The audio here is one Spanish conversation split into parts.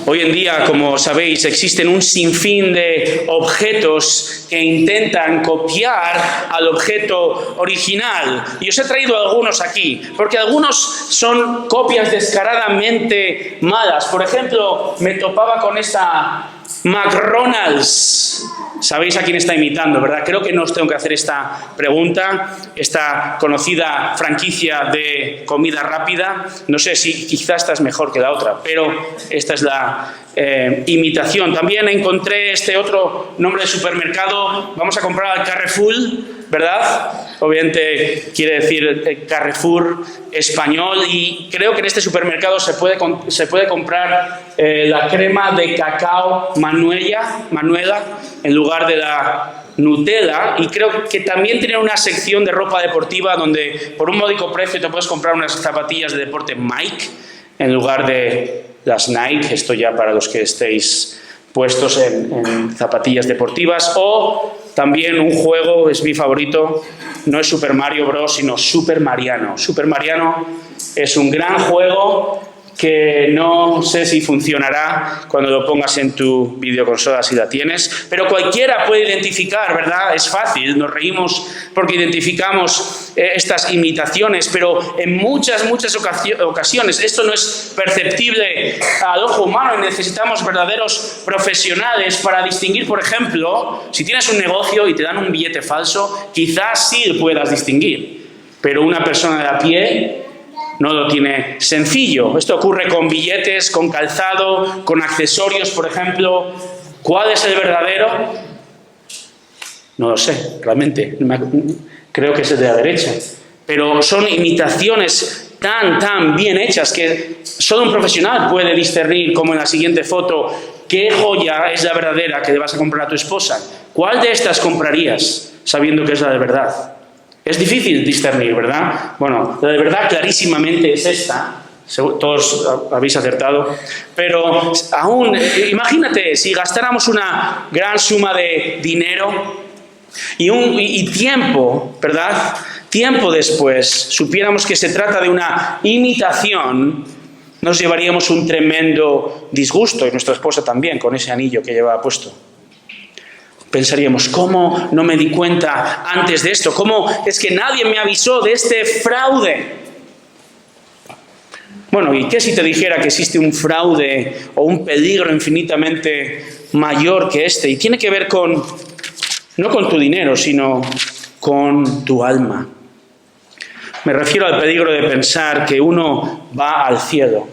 Hoy en día, como sabéis, existen un sinfín de objetos que intentan copiar al objeto original. Y os he traído algunos aquí, porque algunos son copias descaradamente malas. Por ejemplo, me topaba con esta McDonald's. Sabéis a quién está imitando, ¿verdad? Creo que no os tengo que hacer esta pregunta. Esta conocida franquicia de comida rápida. No sé si quizás esta es mejor que la otra, pero esta es la imitación. También encontré este otro nombre de supermercado. Vamos a comprar al Carrefour, ¿verdad? Obviamente quiere decir Carrefour español, y creo que en este supermercado se puede comprar la crema de cacao Manuela en lugar de la Nutella, y creo que también tienen una sección de ropa deportiva donde por un módico precio te puedes comprar unas zapatillas de deporte Nike en lugar de las Nike. Esto ya para los que estéis puestos en zapatillas deportivas. O también un juego, es mi favorito, no es Super Mario Bros, sino Super Mariano. Super Mariano es un gran juego que no sé si funcionará cuando lo pongas en tu videoconsola, si la tienes, pero cualquiera puede identificar, ¿verdad? Es fácil, nos reímos porque identificamos estas imitaciones, pero en muchas ocasiones esto no es perceptible al ojo humano, y necesitamos verdaderos profesionales para distinguir. Por ejemplo, si tienes un negocio y te dan un billete falso, quizás sí lo puedas distinguir, pero una persona de a pie no lo tiene sencillo. Esto ocurre con billetes, con calzado, con accesorios, por ejemplo. ¿Cuál es el verdadero? No lo sé, realmente. Creo que es el de la derecha. Pero son imitaciones tan bien hechas que solo un profesional puede discernir, como en la siguiente foto, qué joya es la verdadera que le vas a comprar a tu esposa. ¿Cuál de estas comprarías sabiendo que es la de verdad? Es difícil discernir, ¿verdad? Bueno, la de verdad clarísimamente es esta. Todos habéis acertado. Pero aún, imagínate, si gastáramos una gran suma de dinero y tiempo, ¿verdad? Tiempo después, supiéramos que se trata de una imitación, nos llevaríamos un tremendo disgusto, y nuestra esposa también, con ese anillo que llevaba puesto. Pensaríamos, ¿cómo no me di cuenta antes de esto? ¿Cómo es que nadie me avisó de este fraude? Bueno, ¿y qué si te dijera que existe un fraude o un peligro infinitamente mayor que este? Y tiene que ver no con tu dinero, sino con tu alma. Me refiero al peligro de pensar que uno va al cielo,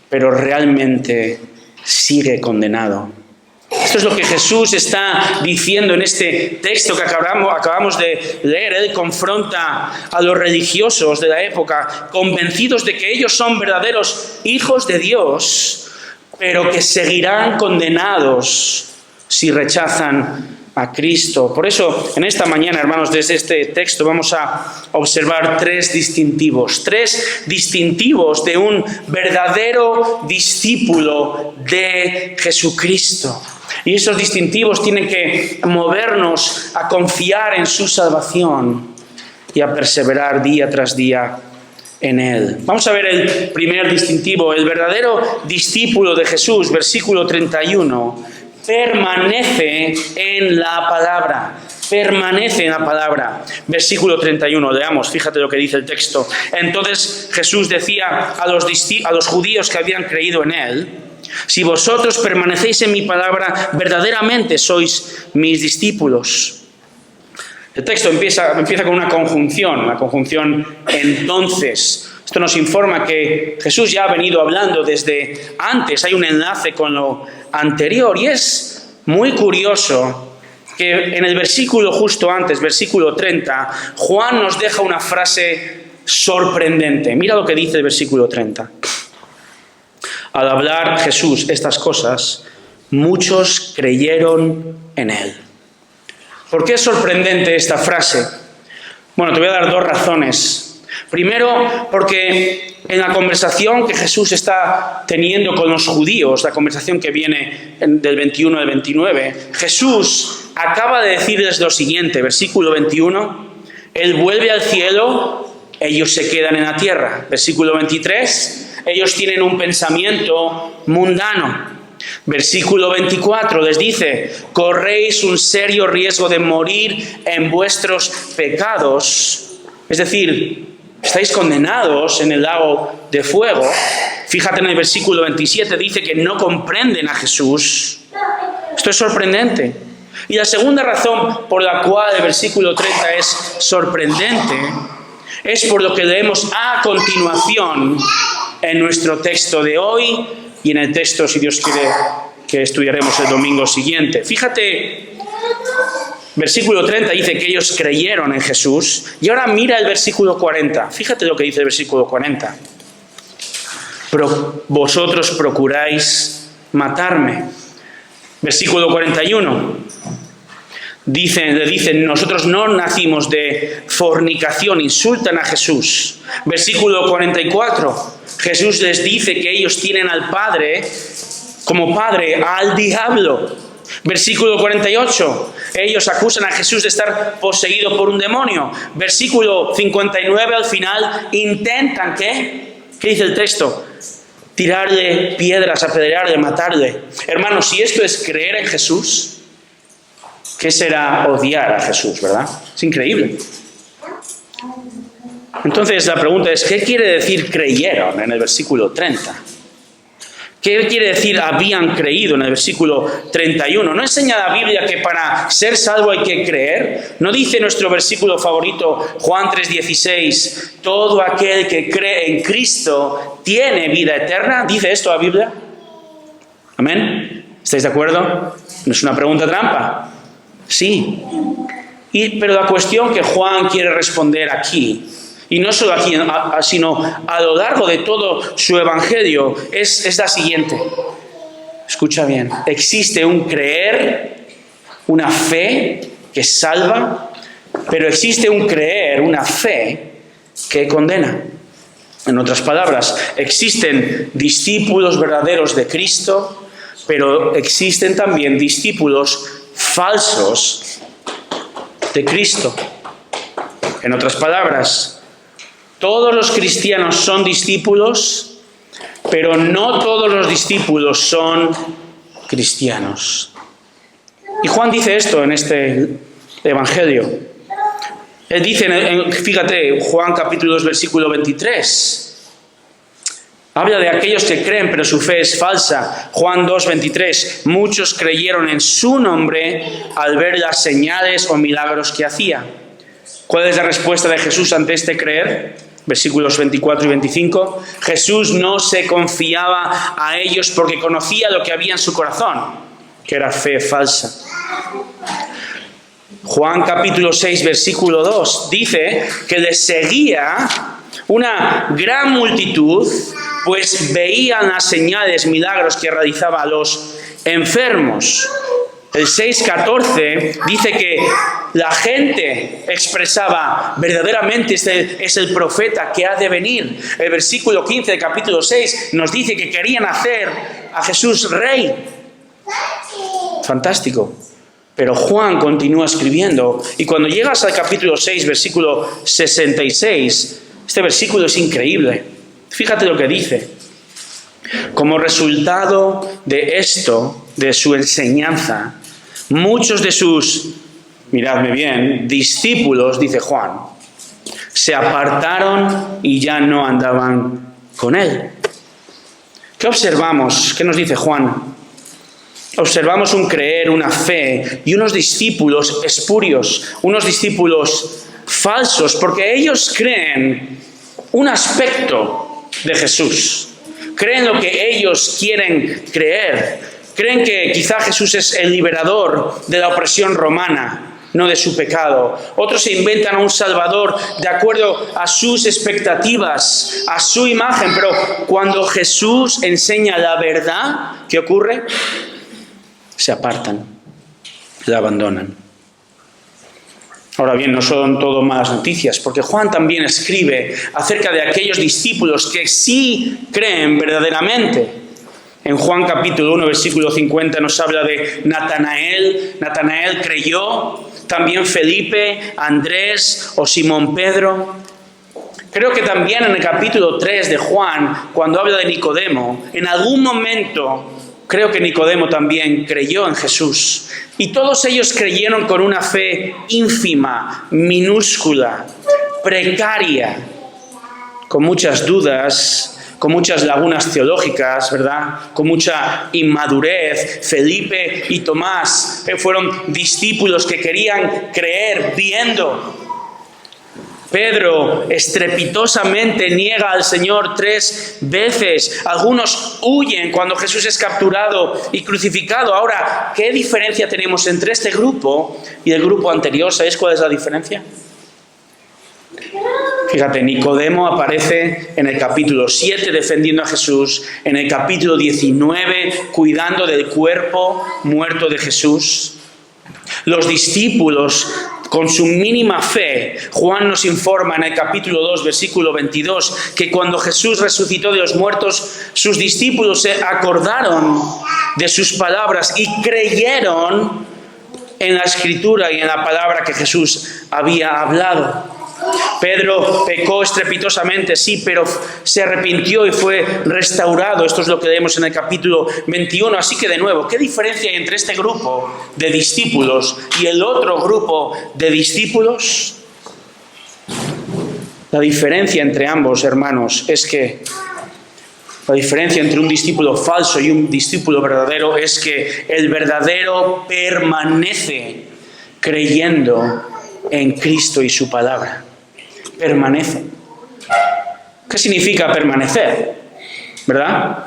pero realmente sigue condenado. Esto es lo que Jesús está diciendo en este texto que acabamos de leer. Él confronta a los religiosos de la época, convencidos de que ellos son verdaderos hijos de Dios, pero que seguirán condenados si rechazan a Cristo. Por eso, en esta mañana, hermanos, desde este texto vamos a observar tres distintivos de un verdadero discípulo de Jesucristo. Y esos distintivos tienen que movernos a confiar en su salvación y a perseverar día tras día en Él. Vamos a ver el primer distintivo. El verdadero discípulo de Jesús, versículo 31, permanece en la palabra. Permanece en la palabra. Versículo 31, leamos, fíjate lo que dice el texto. Entonces Jesús decía a los judíos que habían creído en Él: si vosotros permanecéis en mi palabra, verdaderamente sois mis discípulos. El texto empieza con una conjunción, la conjunción entonces. Esto nos informa que Jesús ya ha venido hablando desde antes, hay un enlace con lo anterior, y es muy curioso que en el versículo justo antes, versículo 30, Juan nos deja una frase sorprendente. Mira lo que dice el versículo 30. Al hablar Jesús estas cosas, muchos creyeron en Él. ¿Por qué es sorprendente esta frase? Bueno, te voy a dar dos razones. Primero, porque en la conversación que Jesús está teniendo con los judíos, la conversación que viene del 21 al 29, Jesús acaba de decirles lo siguiente, versículo 21, Él vuelve al cielo, ellos se quedan en la tierra. Versículo 23, ellos tienen un pensamiento mundano. Versículo 24 les dice, corréis un serio riesgo de morir en vuestros pecados. Es decir, estáis condenados en el lago de fuego. Fíjate en el versículo 27, dice que no comprenden a Jesús. Esto es sorprendente. Y la segunda razón por la cual el versículo 30 es sorprendente es por lo que leemos a continuación en nuestro texto de hoy y en el texto, si Dios quiere, que estudiaremos el domingo siguiente. Fíjate, versículo 30 dice que ellos creyeron en Jesús. Y ahora mira el versículo 40. Fíjate lo que dice el versículo 40. Vosotros procuráis matarme. Versículo 41. Le dicen, nosotros no nacimos de fornicación, insultan a Jesús. Versículo 44, Jesús les dice que ellos tienen al Padre, como Padre, al diablo. Versículo 48, ellos acusan a Jesús de estar poseído por un demonio. Versículo 59, al final, intentan, ¿qué? ¿Qué dice el texto? Tirarle piedras, apedrearle, matarle. Hermanos, si esto es creer en Jesús, ¿qué será odiar a Jesús, verdad? Es increíble. Entonces la pregunta es, ¿qué quiere decir creyeron en el versículo 30? ¿Qué quiere decir habían creído en el versículo 31? ¿No enseña la Biblia que para ser salvo hay que creer? ¿No dice nuestro versículo favorito, Juan 3:16, todo aquel que cree en Cristo tiene vida eterna? ¿Dice esto la Biblia? ¿Amén? ¿Estáis de acuerdo? ¿No es una pregunta trampa? Sí. Pero la cuestión que Juan quiere responder aquí, y no solo aquí, sino a lo largo de todo su evangelio, es la siguiente. Escucha bien. Existe un creer, una fe que salva, pero existe un creer, una fe que condena. En otras palabras, existen discípulos verdaderos de Cristo, pero existen también discípulos falsos de Cristo. En otras palabras, todos los cristianos son discípulos, pero no todos los discípulos son cristianos. Y Juan dice esto en este evangelio. Él dice, fíjate, Juan capítulo 2, versículo 23. Habla de aquellos que creen, pero su fe es falsa. Juan 2, 23. Muchos creyeron en su nombre al ver las señales o milagros que hacía. ¿Cuál es la respuesta de Jesús ante este creer? Versículos 24 y 25. Jesús no se confiaba a ellos porque conocía lo que había en su corazón, que era fe falsa. Juan capítulo 6, versículo 2 dice que les seguía una gran multitud, pues veían las señales, milagros que realizaba a los enfermos. El 6:14 dice que la gente expresaba, verdaderamente este es el profeta que ha de venir. El versículo 15 del capítulo 6 nos dice que querían hacer a Jesús rey. Fantástico. Pero Juan continúa escribiendo, y cuando llegas al capítulo 6, versículo 66, este versículo es increíble. Fíjate lo que dice. Como resultado de esto, de su enseñanza, muchos de sus, miradme bien, discípulos, dice Juan, se apartaron y ya no andaban con él. ¿Qué observamos? ¿Qué nos dice Juan? Observamos un creer, una fe y unos discípulos espurios, unos discípulos falsos, porque ellos creen un aspecto de Jesús. Creen lo que ellos quieren creer. Creen que quizá Jesús es el liberador de la opresión romana, no de su pecado. Otros se inventan a un Salvador de acuerdo a sus expectativas, a su imagen. Pero cuando Jesús enseña la verdad, ¿qué ocurre? Se apartan, la abandonan. Ahora bien, no son todo malas noticias, porque Juan también escribe acerca de aquellos discípulos que sí creen verdaderamente. En Juan capítulo 1, versículo 50 nos habla de Natanael. Natanael creyó, también Felipe, Andrés o Simón Pedro. Creo que también en el capítulo 3 de Juan, cuando habla de Nicodemo, en algún momento creo que Nicodemo también creyó en Jesús. Y todos ellos creyeron con una fe ínfima, minúscula, precaria, con muchas dudas, con muchas lagunas teológicas, ¿verdad? Con mucha inmadurez. Felipe y Tomás fueron discípulos que querían creer viendo. Pedro estrepitosamente niega al Señor 3 veces. Algunos huyen cuando Jesús es capturado y crucificado. Ahora, ¿qué diferencia tenemos entre este grupo y el grupo anterior? ¿Sabéis cuál es la diferencia? Fíjate, Nicodemo aparece en el capítulo 7 defendiendo a Jesús, en el capítulo 19 cuidando del cuerpo muerto de Jesús. Los discípulos, con su mínima fe, Juan nos informa en el capítulo 2, versículo 22, que cuando Jesús resucitó de los muertos, sus discípulos se acordaron de sus palabras y creyeron en la Escritura y en la palabra que Jesús había hablado. Pedro pecó estrepitosamente, sí, pero se arrepintió y fue restaurado. Esto es lo que leemos en el capítulo 21. Así que de nuevo, ¿qué diferencia hay entre este grupo de discípulos y el otro grupo de discípulos? La diferencia entre ambos, hermanos, es que la diferencia entre un discípulo falso y un discípulo verdadero es que el verdadero permanece creyendo en Cristo y su palabra. Permanece. ¿Qué significa permanecer? ¿Verdad?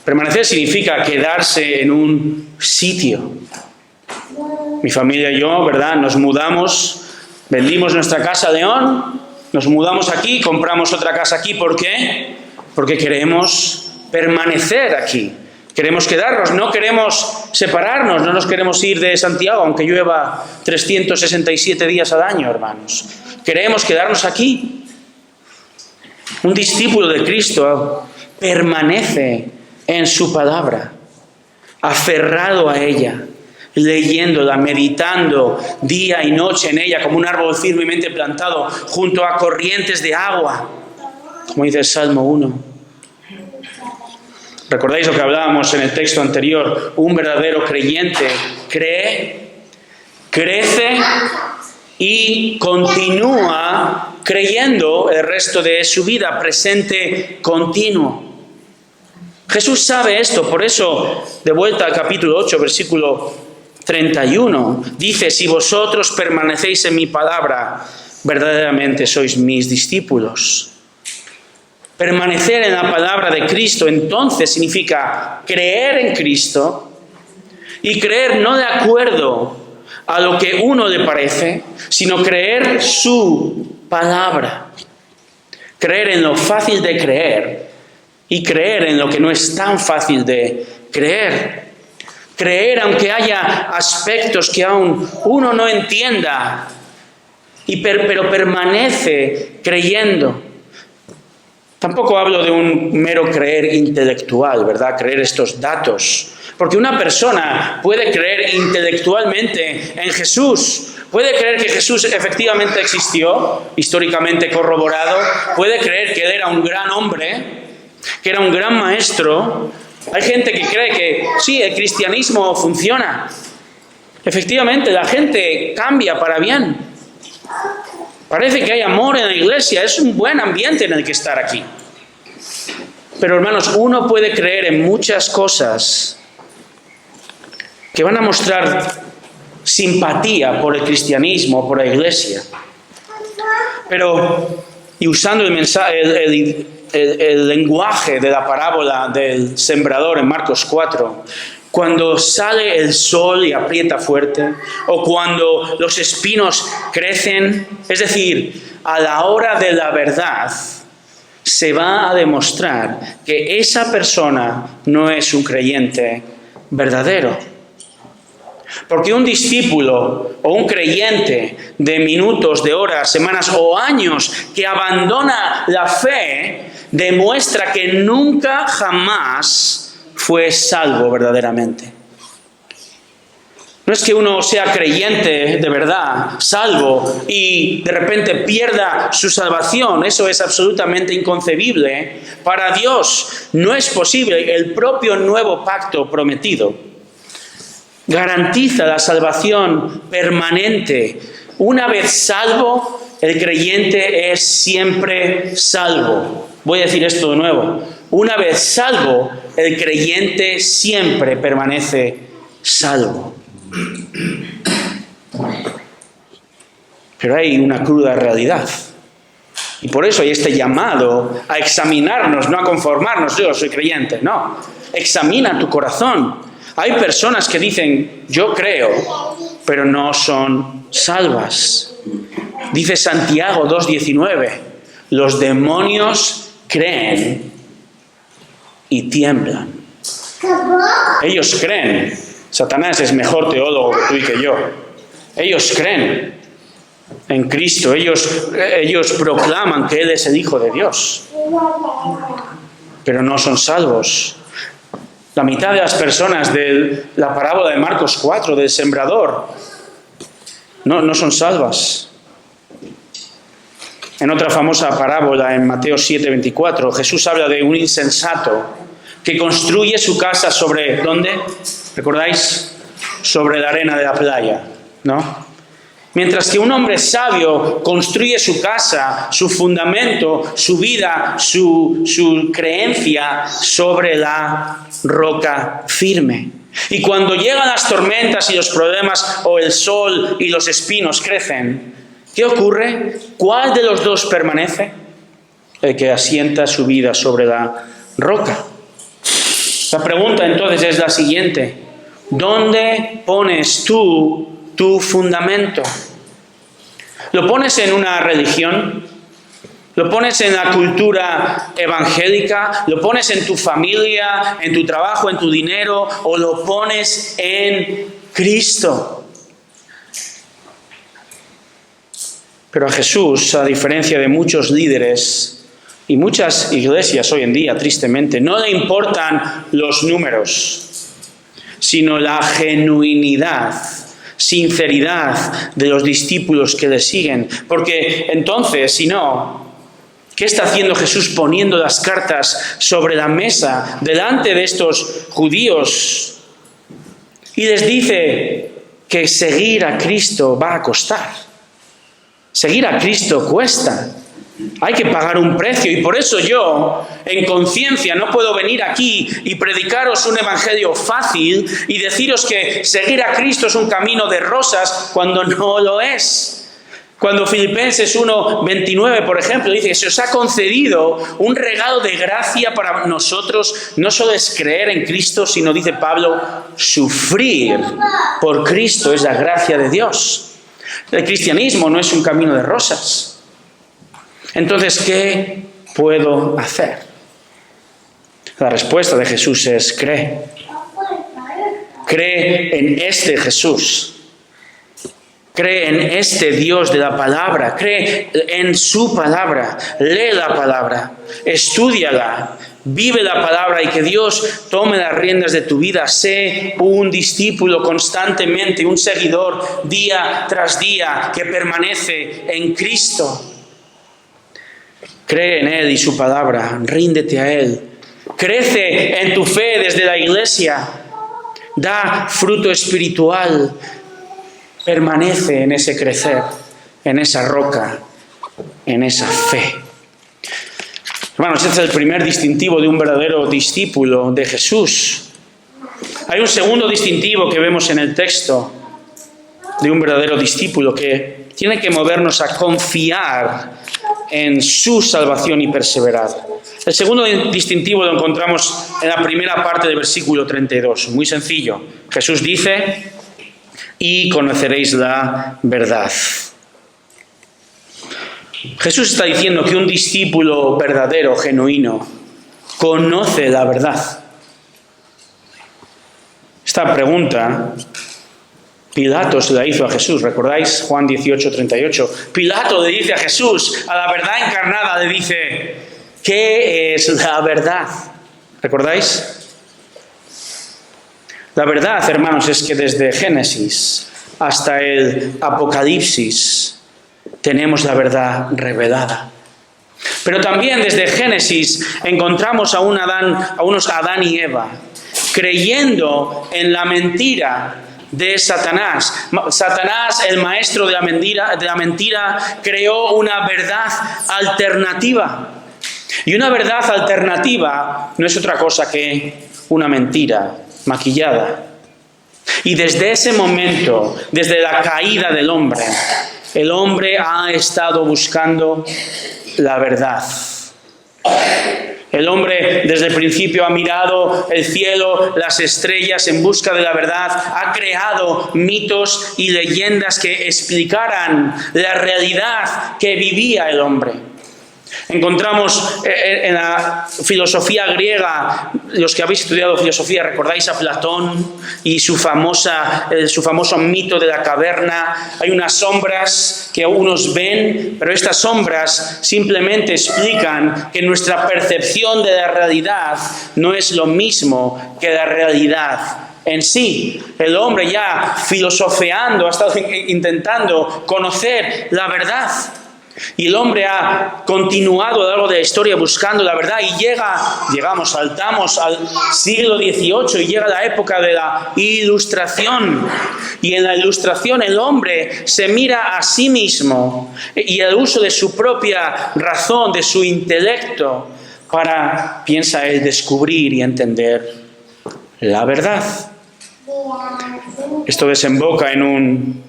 Permanecer significa quedarse en un sitio. Mi familia y yo, ¿verdad? Nos mudamos, vendimos nuestra casa a León, nos mudamos aquí, compramos otra casa aquí. ¿Por qué? Porque queremos permanecer aquí. Queremos quedarnos, no queremos separarnos, no nos queremos ir de Santiago, aunque llueva 367 días al año, hermanos. Queremos quedarnos aquí. Un discípulo de Cristo permanece en su palabra, aferrado a ella, leyéndola, meditando día y noche en ella, como un árbol firmemente plantado junto a corrientes de agua, como dice el Salmo 1. ¿Recordáis lo que hablábamos en el texto anterior? Un verdadero creyente cree, crece y continúa creyendo el resto de su vida, presente continuo. Jesús sabe esto, por eso, de vuelta al capítulo 8, versículo 31, dice: si vosotros permanecéis en mi palabra, verdaderamente sois mis discípulos. Permanecer en la palabra de Cristo entonces significa creer en Cristo y creer no de acuerdo a lo que uno le parece, sino creer su palabra. Creer en lo fácil de creer y creer en lo que no es tan fácil de creer. Creer aunque haya aspectos que aún uno no entienda, pero permanece creyendo. Tampoco hablo de un mero creer intelectual, ¿verdad? Creer estos datos. Porque una persona puede creer intelectualmente en Jesús. Puede creer que Jesús efectivamente existió, históricamente corroborado. Puede creer que Él era un gran hombre, que era un gran maestro. Hay gente que cree que sí, el cristianismo funciona. Efectivamente, la gente cambia para bien. Parece que hay amor en la iglesia, es un buen ambiente en el que estar aquí. Pero hermanos, uno puede creer en muchas cosas que van a mostrar simpatía por el cristianismo, por la iglesia. Pero, y usando el lenguaje de la parábola del sembrador en Marcos 4, cuando sale el sol y aprieta fuerte, o cuando los espinos crecen, es decir, a la hora de la verdad, se va a demostrar que esa persona no es un creyente verdadero. Porque un discípulo o un creyente de minutos, de horas, semanas o años que abandona la fe, demuestra que nunca jamás fue salvo verdaderamente. No es que uno sea creyente de verdad, salvo, y de repente pierda su salvación. Eso es absolutamente inconcebible. Para Dios no es posible. El propio nuevo pacto prometido garantiza la salvación permanente. Una vez salvo, el creyente es siempre salvo. Voy a decir esto de nuevo. Una vez salvo, el creyente siempre permanece salvo. Pero hay una cruda realidad. Y por eso hay este llamado a examinarnos, no a conformarnos. Yo soy creyente, no. Examina tu corazón. Hay personas que dicen, yo creo, pero no son salvas. Dice Santiago 2:19, los demonios creen y tiemblan. Ellos creen. Satanás es mejor teólogo que tú y que yo. Ellos creen en Cristo. Ellos proclaman que Él es el Hijo de Dios. Pero no son salvos. La mitad de las personas de la parábola de Marcos 4, del sembrador, no son salvas. En otra famosa parábola, en Mateo 7:24, Jesús habla de un insensato que construye su casa sobre, ¿dónde? ¿Recordáis? Sobre la arena de la playa, ¿no? Mientras que un hombre sabio construye su casa, su fundamento, su vida, su creencia sobre la roca firme. Y cuando llegan las tormentas y los problemas, o el sol y los espinos crecen, ¿qué ocurre? ¿Cuál de los dos permanece? El que asienta su vida sobre la roca. La pregunta entonces es la siguiente: ¿dónde pones tú tu fundamento? ¿Lo pones en una religión? ¿Lo pones en la cultura evangélica? ¿Lo pones en tu familia, en tu trabajo, en tu dinero? ¿O lo pones en Cristo? Pero a Jesús, a diferencia de muchos líderes y muchas iglesias hoy en día, tristemente, no le importan los números, sino la genuinidad, sinceridad de los discípulos que le siguen. Porque entonces, si no, ¿qué está haciendo Jesús poniendo las cartas sobre la mesa delante de estos judíos? Y les dice que seguir a Cristo va a costar. Seguir a Cristo cuesta. Hay que pagar un precio, y por eso yo, en conciencia, no puedo venir aquí y predicaros un evangelio fácil y deciros que seguir a Cristo es un camino de rosas cuando no lo es. Cuando Filipenses 1:29, por ejemplo, dice que se os ha concedido un regalo de gracia para nosotros, no solo es creer en Cristo, sino, dice Pablo, sufrir por Cristo es la gracia de Dios. El cristianismo no es un camino de rosas. Entonces, ¿qué puedo hacer? La respuesta de Jesús es: cree. Cree en este Jesús. Cree en este Dios de la palabra. Cree en su palabra. Lee la palabra. Estúdiala. Vive la palabra, y que Dios tome las riendas de tu vida. Sé un discípulo constantemente, un seguidor día tras día que permanece en Cristo. Cree en Él y su palabra, ríndete a Él. Crece en tu fe desde la iglesia. Da fruto espiritual. Permanece en ese crecer, en esa roca, en esa fe. Hermanos, este es el primer distintivo de un verdadero discípulo de Jesús. Hay un segundo distintivo que vemos en el texto de un verdadero discípulo, que tiene que movernos a confiar en su salvación y perseverar. El segundo distintivo lo encontramos en la primera parte del versículo 32. Muy sencillo. Jesús dice: y conoceréis la verdad. Jesús está diciendo que un discípulo verdadero, genuino, conoce la verdad. Esta pregunta Pilato se la hizo a Jesús. ¿Recordáis? Juan 18:38. Pilato le dice a Jesús, a la verdad encarnada, le dice: ¿qué es la verdad? ¿Recordáis? La verdad, hermanos, es que desde Génesis hasta el Apocalipsis tenemos la verdad revelada. Pero también desde Génesis encontramos a unos Adán y Eva creyendo en la mentira de Satanás. Satanás, el maestro de la mentira, creó una verdad alternativa. Y una verdad alternativa no es otra cosa que una mentira maquillada. Y desde ese momento, desde la caída del hombre, el hombre ha estado buscando la verdad. El hombre desde el principio ha mirado el cielo, las estrellas en busca de la verdad, ha creado mitos y leyendas que explicaran la realidad que vivía el hombre. Encontramos en la filosofía griega, los que habéis estudiado filosofía, recordáis a Platón y su famoso mito de la caverna. Hay unas sombras que unos ven, pero estas sombras simplemente explican que nuestra percepción de la realidad no es lo mismo que la realidad en sí. El hombre ya filosofeando ha estado intentando conocer la verdad. Y el hombre ha continuado a lo largo de la historia buscando la verdad y saltamos al siglo XVIII y llega la época de la Ilustración. Y en la Ilustración el hombre se mira a sí mismo y el uso de su propia razón, de su intelecto, para, piensa él, descubrir y entender la verdad. Esto desemboca en un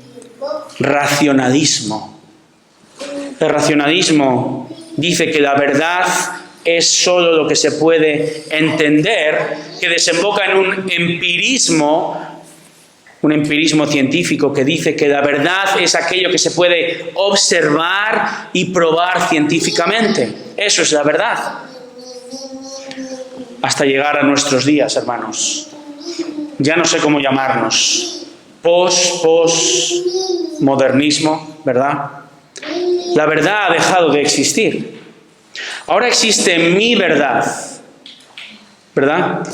racionalismo. El racionalismo dice que la verdad es solo lo que se puede entender, que desemboca en un empirismo científico que dice que la verdad es aquello que se puede observar y probar científicamente. Eso es la verdad. Hasta llegar a nuestros días, hermanos. Ya no sé cómo llamarnos. Postmodernismo, ¿verdad? La verdad ha dejado de existir. Ahora existe mi verdad, ¿verdad?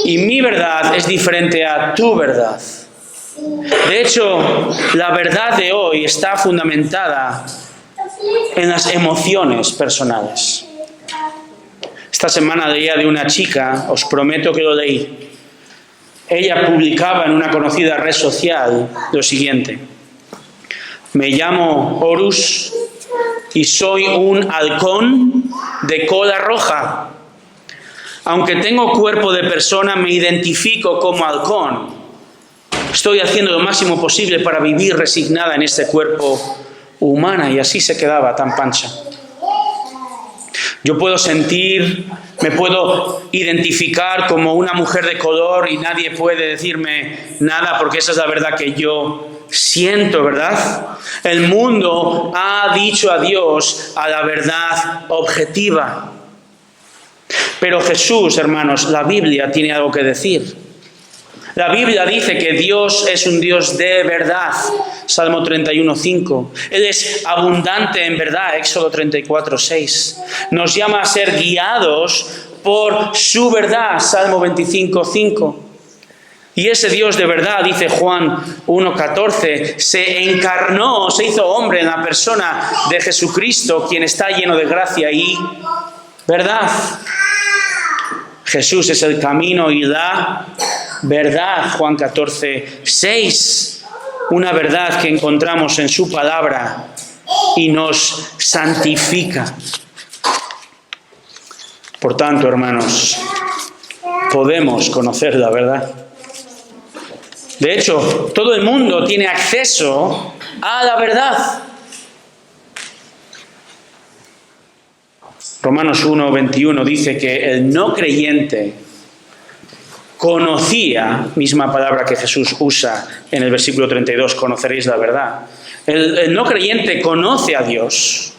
Y mi verdad es diferente a tu verdad. De hecho, la verdad de hoy está fundamentada en las emociones personales. Esta semana leía de una chica, os prometo que lo leí. Ella publicaba en una conocida red social lo siguiente: me llamo Horus y soy un halcón de cola roja. Aunque tengo cuerpo de persona, me identifico como halcón. Estoy haciendo lo máximo posible para vivir resignada en este cuerpo humano. Y así se quedaba tan pancha. Yo puedo sentir, me puedo identificar como una mujer de color y nadie puede decirme nada porque esa es la verdad que yo siento, ¿verdad? El mundo ha dicho adiós a la verdad objetiva. Pero Jesús, hermanos, la Biblia tiene algo que decir. La Biblia dice que Dios es un Dios de verdad. Salmo 31:5. Él es abundante en verdad. Éxodo 34:6. Nos llama a ser guiados por su verdad. Salmo 25:5. Y ese Dios de verdad, dice Juan 1:14, se encarnó, se hizo hombre en la persona de Jesucristo, quien está lleno de gracia y verdad. Jesús es el camino y la verdad. Juan 14:6. Una verdad que encontramos en su palabra y nos santifica. Por tanto, hermanos, podemos conocer la verdad. De hecho, todo el mundo tiene acceso a la verdad. Romanos 1:21 dice que el no creyente conocía, misma palabra que Jesús usa en el versículo 32, conoceréis la verdad. El no creyente conoce a Dios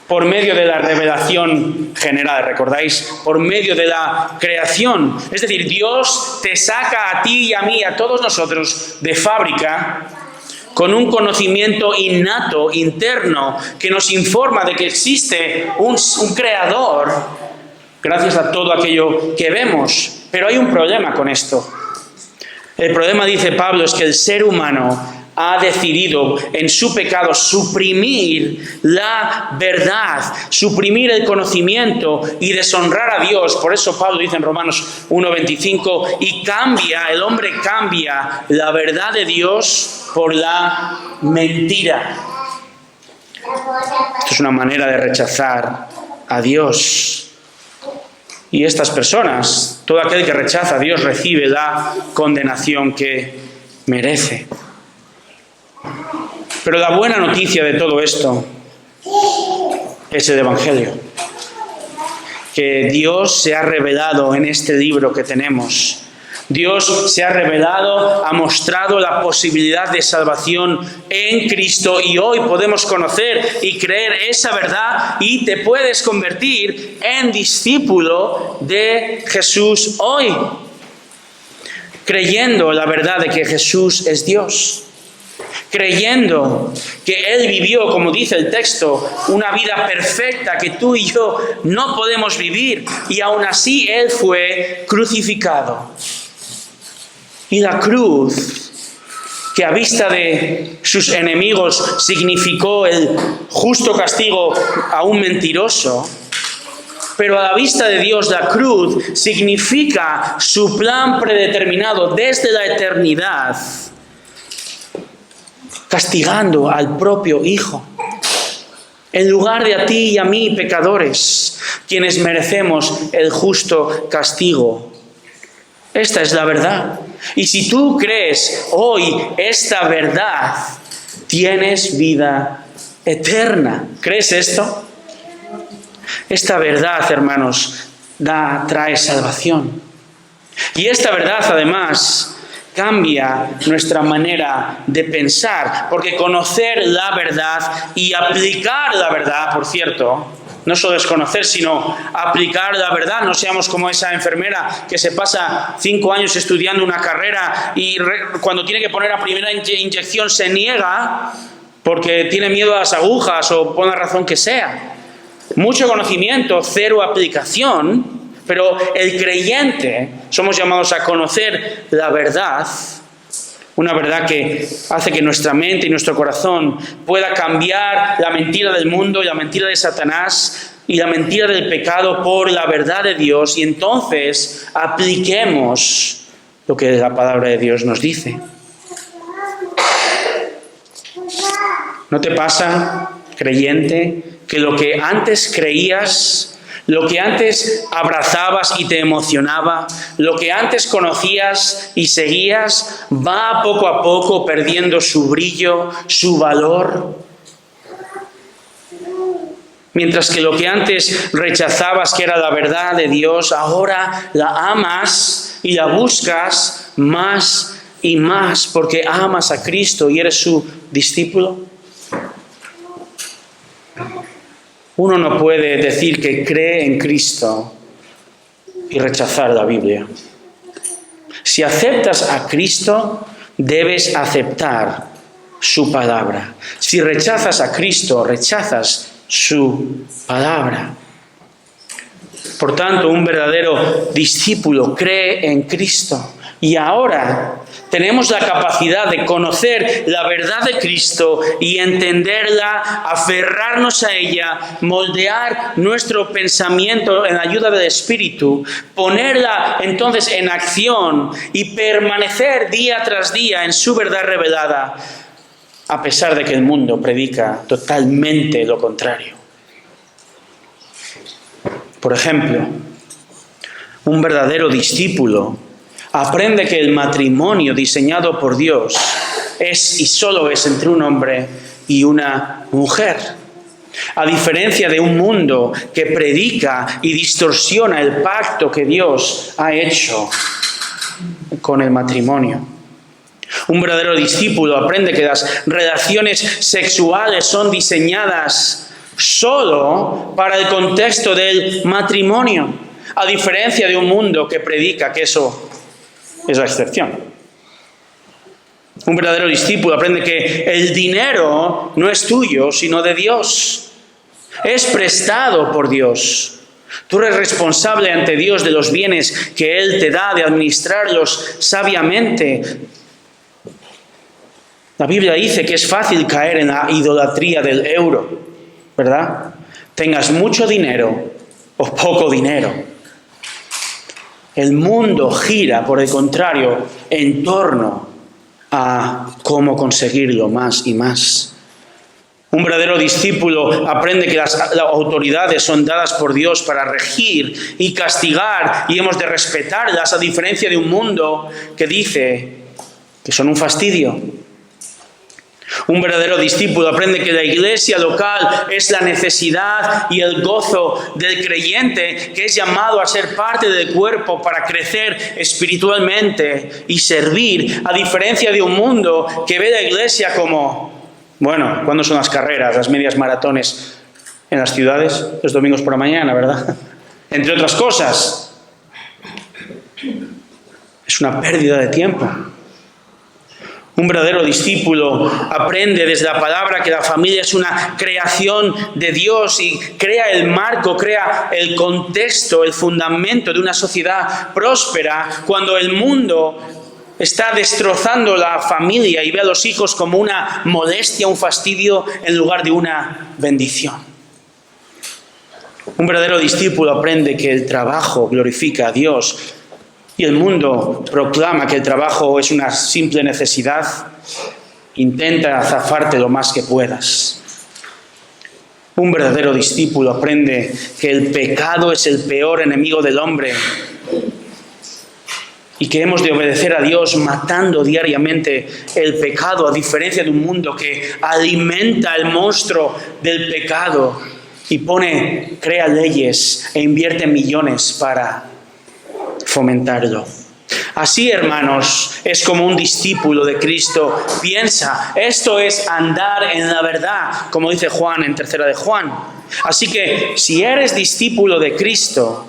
por medio de la revelación general, ¿recordáis? Por medio de la creación. Es decir, Dios te saca a ti y a mí, a todos nosotros, de fábrica, con un conocimiento innato, interno, que nos informa de que existe un creador, gracias a todo aquello que vemos. Pero hay un problema con esto. El problema, dice Pablo, es que el ser humano ha decidido en su pecado suprimir la verdad, suprimir el conocimiento y deshonrar a Dios. Por eso Pablo dice en Romanos 1:25, y el hombre cambia la verdad de Dios por la mentira. Esto es una manera de rechazar a Dios. Y estas personas, todo aquel que rechaza a Dios recibe la condenación que merece. Pero la buena noticia de todo esto es el Evangelio. Que Dios se ha revelado en este libro que tenemos. Dios se ha revelado, ha mostrado la posibilidad de salvación en Cristo y hoy podemos conocer y creer esa verdad y te puedes convertir en discípulo de Jesús hoy, creyendo la verdad de que Jesús es Dios. Creyendo que Él vivió, como dice el texto, una vida perfecta que tú y yo no podemos vivir, y aún así Él fue crucificado. Y la cruz, que a vista de sus enemigos significó el justo castigo a un mentiroso, pero a la vista de Dios la cruz significa su plan predeterminado desde la eternidad, castigando al propio Hijo, en lugar de a ti y a mí, pecadores, quienes merecemos el justo castigo. Esta es la verdad. Y si tú crees hoy esta verdad, tienes vida eterna. ¿Crees esto? Esta verdad, hermanos, trae salvación. Y esta verdad, además, cambia nuestra manera de pensar, porque conocer la verdad y aplicar la verdad, por cierto, no solo es conocer, sino aplicar la verdad. No seamos como esa enfermera que se pasa 5 años estudiando una carrera y cuando tiene que poner la primera inyección se niega porque tiene miedo a las agujas o por la razón que sea. Mucho conocimiento, cero aplicación. Pero el creyente, somos llamados a conocer la verdad, una verdad que hace que nuestra mente y nuestro corazón pueda cambiar la mentira del mundo y la mentira de Satanás y la mentira del pecado por la verdad de Dios, y entonces apliquemos lo que la palabra de Dios nos dice. ¿No te pasa, creyente, que lo que antes creías, lo que antes abrazabas y te emocionaba, lo que antes conocías y seguías, va poco a poco perdiendo su brillo, su valor? Mientras que lo que antes rechazabas, que era la verdad de Dios, ahora la amas y la buscas más y más porque amas a Cristo y eres su discípulo. Uno no puede decir que cree en Cristo y rechazar la Biblia. Si aceptas a Cristo, debes aceptar su palabra. Si rechazas a Cristo, rechazas su palabra. Por tanto, un verdadero discípulo cree en Cristo. Y ahora tenemos la capacidad de conocer la verdad de Cristo y entenderla, aferrarnos a ella, moldear nuestro pensamiento en la ayuda del Espíritu, ponerla entonces en acción y permanecer día tras día en su verdad revelada, a pesar de que el mundo predica totalmente lo contrario. Por ejemplo, un verdadero discípulo aprende que el matrimonio diseñado por Dios es y solo es entre un hombre y una mujer. A diferencia de un mundo que predica y distorsiona el pacto que Dios ha hecho con el matrimonio. Un verdadero discípulo aprende que las relaciones sexuales son diseñadas solo para el contexto del matrimonio, a diferencia de un mundo que predica que eso es la excepción. Un verdadero discípulo aprende que el dinero no es tuyo, sino de Dios. Es prestado por Dios. Tú eres responsable ante Dios de los bienes que Él te da, de administrarlos sabiamente. La Biblia dice que es fácil caer en la idolatría del euro, ¿verdad? Tengas mucho dinero o poco dinero. El mundo gira, por el contrario, en torno a cómo conseguirlo más y más. Un verdadero discípulo aprende que las autoridades son dadas por Dios para regir y castigar, y hemos de respetarlas, a diferencia de un mundo que dice que son un fastidio. Un verdadero discípulo aprende que la iglesia local es la necesidad y el gozo del creyente, que es llamado a ser parte del cuerpo para crecer espiritualmente y servir, a diferencia de un mundo que ve la iglesia como, bueno, ¿cuándo son las carreras, las medias maratones en las ciudades? Los domingos por la mañana, ¿verdad? Entre otras cosas. Es una pérdida de tiempo. Un verdadero discípulo aprende desde la palabra que la familia es una creación de Dios y crea el marco, crea el contexto, el fundamento de una sociedad próspera, cuando el mundo está destrozando la familia y ve a los hijos como una molestia, un fastidio, en lugar de una bendición. Un verdadero discípulo aprende que el trabajo glorifica a Dios, y el mundo proclama que el trabajo es una simple necesidad. Intenta zafarte lo más que puedas. Un verdadero discípulo aprende que el pecado es el peor enemigo del hombre y que hemos de obedecer a Dios matando diariamente el pecado, a diferencia de un mundo que alimenta el monstruo del pecado y crea leyes e invierte millones para fomentarlo. Así, hermanos, es como un discípulo de Cristo piensa. Esto es andar en la verdad, como dice Juan en 3 de Juan. Así que, si eres discípulo de Cristo,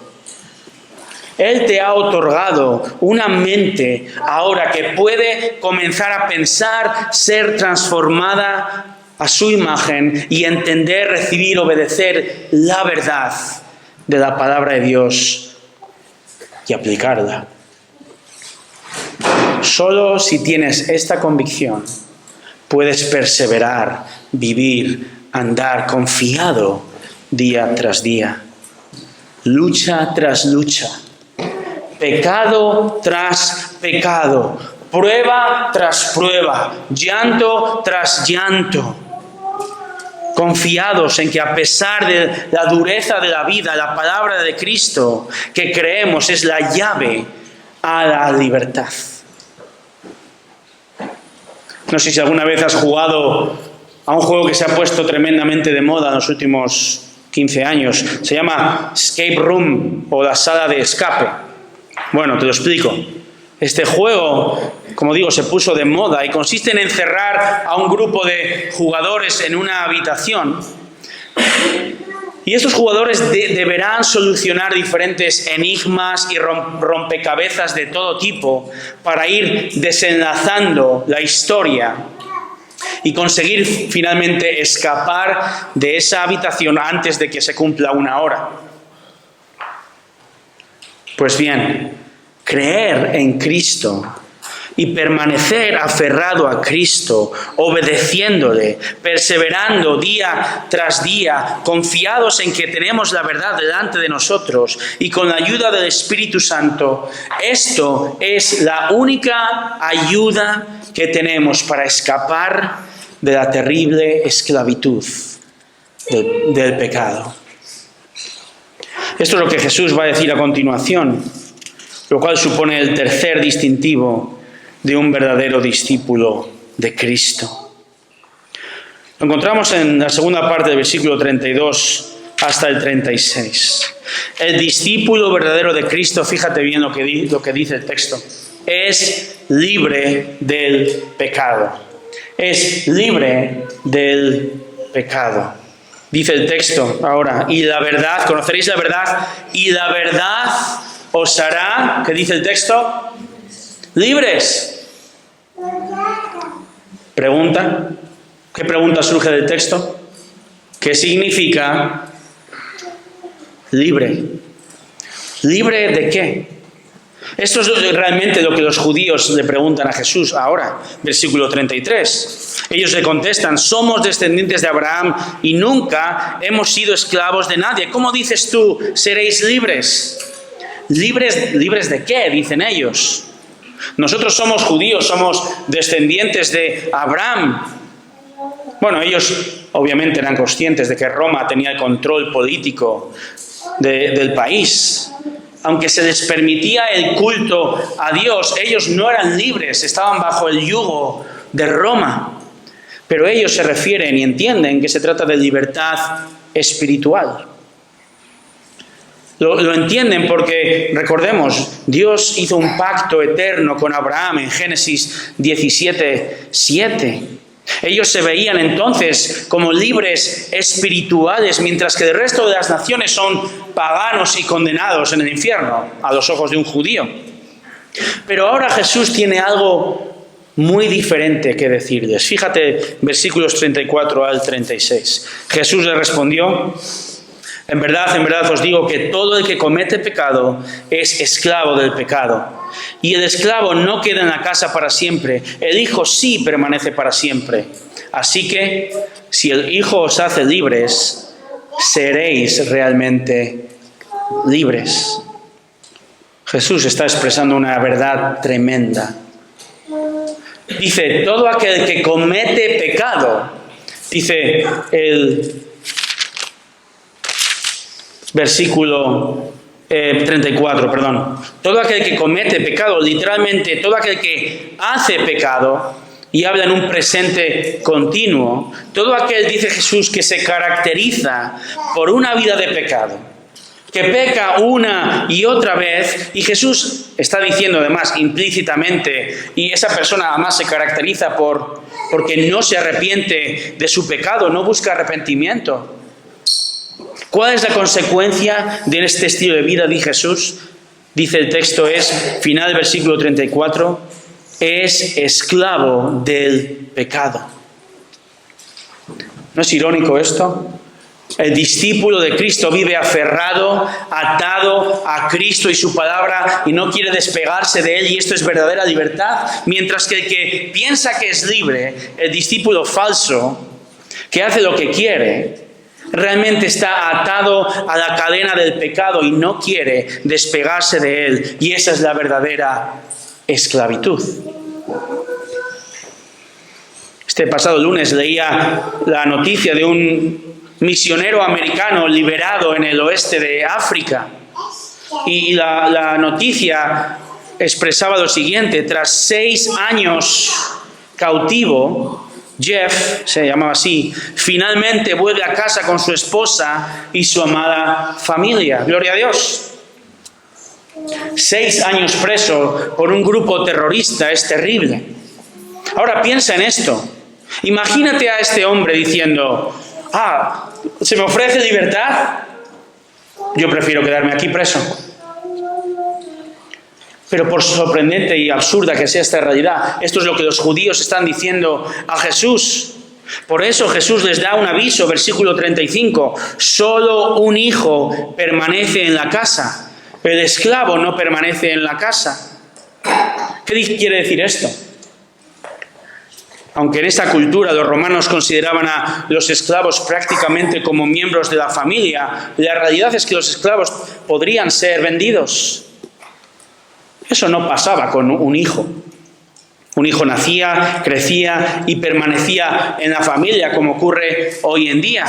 Él te ha otorgado una mente ahora que puede comenzar a pensar, ser transformada a su imagen y entender, recibir, obedecer la verdad de la palabra de Dios y aplicarla. Solo si tienes esta convicción puedes perseverar, vivir, andar confiado día tras día, lucha tras lucha, pecado tras pecado, prueba tras prueba, llanto tras llanto. Confiados en que a pesar de la dureza de la vida, la palabra de Cristo que creemos es la llave a la libertad. No sé si alguna vez has jugado a un juego que se ha puesto tremendamente de moda en los últimos 15 años. Se llama Escape Room o la sala de escape. Bueno, te lo explico. Este juego, como digo, se puso de moda y consiste en encerrar a un grupo de jugadores en una habitación. Y estos jugadores deberán solucionar diferentes enigmas y rompecabezas de todo tipo para ir desenlazando la historia y conseguir finalmente escapar de esa habitación antes de que se cumpla una hora. Pues bien, creer en Cristo y permanecer aferrado a Cristo, obedeciéndole, perseverando día tras día, confiados en que tenemos la verdad delante de nosotros y con la ayuda del Espíritu Santo, esto es la única ayuda que tenemos para escapar de la terrible esclavitud del pecado. Esto es lo que Jesús va a decir a continuación, lo cual supone el tercer distintivo de un verdadero discípulo de Cristo. Lo encontramos en la segunda parte del versículo 32 hasta el 36. El discípulo verdadero de Cristo, fíjate bien lo que dice el texto, es libre del pecado. Es libre del pecado. Dice el texto ahora, y la verdad, conoceréis la verdad, y la verdad os hará, ¿qué dice el texto? Libres. Pregunta. ¿Qué pregunta surge del texto? ¿Qué significa libre? ¿Libre de qué? Esto es realmente lo que los judíos le preguntan a Jesús ahora, versículo 33. Ellos le contestan: somos descendientes de Abraham y nunca hemos sido esclavos de nadie. ¿Cómo dices tú, seréis libres? ¿Libres de qué?, dicen ellos. Nosotros somos judíos, somos descendientes de Abraham. Bueno, ellos obviamente eran conscientes de que Roma tenía el control político del país. Aunque se les permitía el culto a Dios, ellos no eran libres, estaban bajo el yugo de Roma. Pero ellos se refieren y entienden que se trata de libertad espiritual. Lo entienden porque, recordemos, Dios hizo un pacto eterno con Abraham en Génesis 17:7. Ellos se veían entonces como libres espirituales, mientras que el resto de las naciones son paganos y condenados en el infierno, a los ojos de un judío. Pero ahora Jesús tiene algo muy diferente que decirles. Fíjate, versículos 34 al 36. Jesús le respondió: en verdad os digo que todo el que comete pecado es esclavo del pecado. Y el esclavo no queda en la casa para siempre, el Hijo sí permanece para siempre. Así que, si el Hijo os hace libres, seréis realmente libres. Jesús está expresando una verdad tremenda. Dice: todo aquel que comete pecado, dice el versículo 34, todo aquel que comete pecado, literalmente todo aquel que hace pecado, y habla en un presente continuo, todo aquel, dice Jesús, que se caracteriza por una vida de pecado, que peca una y otra vez, y Jesús está diciendo además implícitamente, y esa persona además se caracteriza porque no se arrepiente de su pecado, no busca arrepentimiento. ¿Cuál es la consecuencia de este estilo de vida, dice Jesús? Dice el texto, es, final del versículo 34, es esclavo del pecado. ¿No es irónico esto? El discípulo de Cristo vive aferrado, atado a Cristo y su palabra y no quiere despegarse de él, y esto es verdadera libertad. Mientras que el que piensa que es libre, el discípulo falso, que hace lo que quiere, realmente está atado a la cadena del pecado y no quiere despegarse de él. Y esa es la verdadera esclavitud. Este pasado lunes leía la noticia de un misionero americano liberado en el oeste de África. Y la noticia expresaba lo siguiente: tras 6 años cautivo, Jeff, se llamaba así, finalmente vuelve a casa con su esposa y su amada familia. Gloria a Dios. 6 años preso por un grupo terrorista es terrible. Ahora piensa en esto. Imagínate a este hombre diciendo: ¿se me ofrece libertad? Yo prefiero quedarme aquí preso. Pero por sorprendente y absurda que sea esta realidad, esto es lo que los judíos están diciendo a Jesús. Por eso Jesús les da un aviso, versículo 35. Solo un hijo permanece en la casa. El esclavo no permanece en la casa. ¿Qué quiere decir esto? Aunque en esta cultura los romanos consideraban a los esclavos prácticamente como miembros de la familia, la realidad es que los esclavos podrían ser vendidos. Eso no pasaba con un hijo. Un hijo nacía, crecía y permanecía en la familia, como ocurre hoy en día.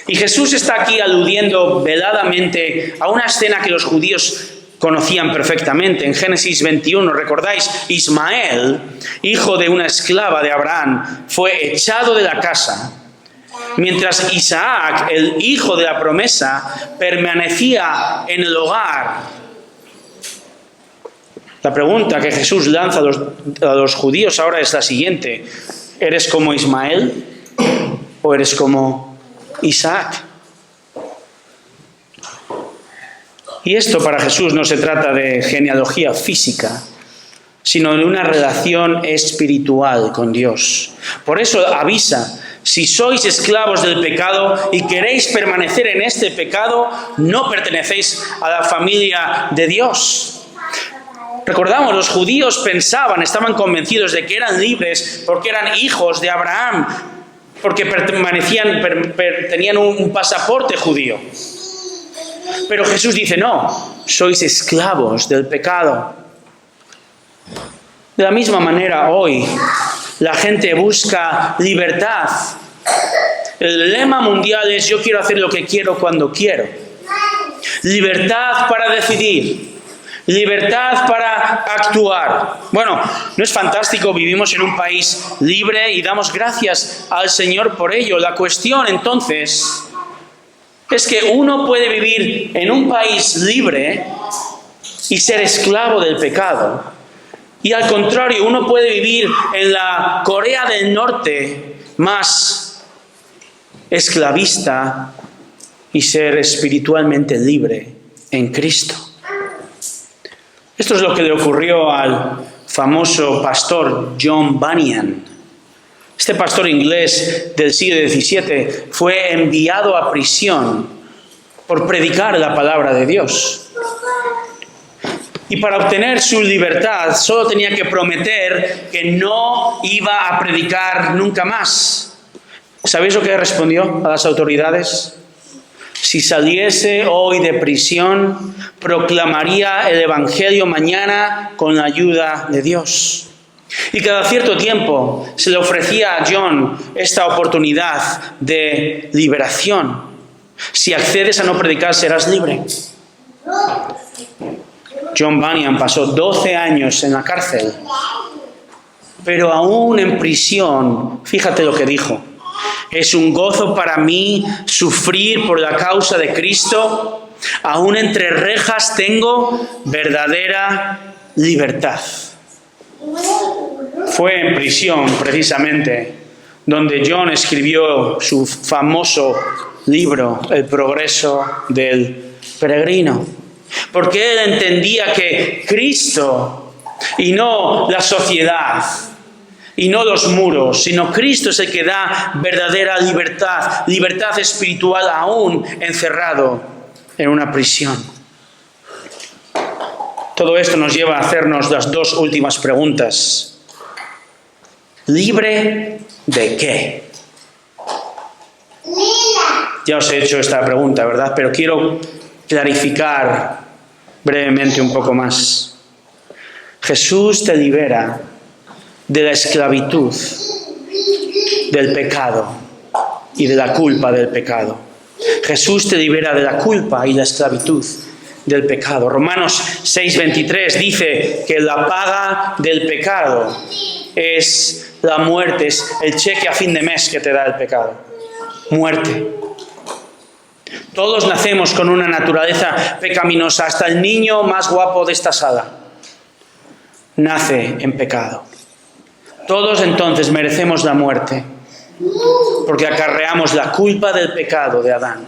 Y Jesús está aquí aludiendo veladamente a una escena que los judíos conocían perfectamente. En Génesis 21, ¿recordáis? Ismael, hijo de una esclava de Abraham, fue echado de la casa, mientras Isaac, el hijo de la promesa, permanecía en el hogar. La pregunta que Jesús lanza a los judíos ahora es la siguiente: ¿eres como Ismael o eres como Isaac? Y esto para Jesús no se trata de genealogía física, sino de una relación espiritual con Dios. Por eso avisa: Si sois esclavos del pecado y queréis permanecer en este pecado, no pertenecéis a la familia de Dios. Recordamos, los judíos estaban convencidos de que eran libres porque eran hijos de Abraham, porque tenían un pasaporte judío. Pero Jesús dice, no, sois esclavos del pecado. De la misma manera hoy, la gente busca libertad. El lema mundial es: yo quiero hacer lo que quiero cuando quiero. Libertad para decidir. Libertad para actuar. Bueno, ¿no es fantástico? Vivimos en un país libre y damos gracias al Señor por ello. La cuestión entonces es que uno puede vivir en un país libre y ser esclavo del pecado. Y al contrario, uno puede vivir en la Corea del Norte más esclavista y ser espiritualmente libre en Cristo. Esto es lo que le ocurrió al famoso pastor John Bunyan. Este pastor inglés del siglo XVII fue enviado a prisión por predicar la palabra de Dios. Y para obtener su libertad solo tenía que prometer que no iba a predicar nunca más. ¿Sabéis lo que respondió a las autoridades? Si saliese hoy de prisión, proclamaría el Evangelio mañana con la ayuda de Dios. Y cada cierto tiempo se le ofrecía a John esta oportunidad de liberación. Si accedes a no predicar, serás libre. John Bunyan pasó 12 años en la cárcel, pero aún en prisión, fíjate lo que dijo: es un gozo para mí sufrir por la causa de Cristo. Aún entre rejas tengo verdadera libertad. Fue en prisión, precisamente, donde John escribió su famoso libro, El progreso del peregrino. Porque él entendía que Cristo, y no la sociedad, y no los muros, sino Cristo es el que da verdadera libertad, libertad espiritual aún encerrado en una prisión. Todo esto nos lleva a hacernos las dos últimas preguntas. ¿Libre de qué? Ya os he hecho esta pregunta, ¿verdad? Pero quiero clarificar brevemente un poco más. Jesús te libera de la esclavitud, del pecado y de la culpa del pecado. Jesús te libera de la culpa y la esclavitud del pecado. Romanos 6:23 dice que la paga del pecado es la muerte, es el cheque a fin de mes que te da el pecado. Muerte. Todos nacemos con una naturaleza pecaminosa, hasta el niño más guapo de esta sala nace en pecado. Todos entonces merecemos la muerte, porque acarreamos la culpa del pecado de Adán.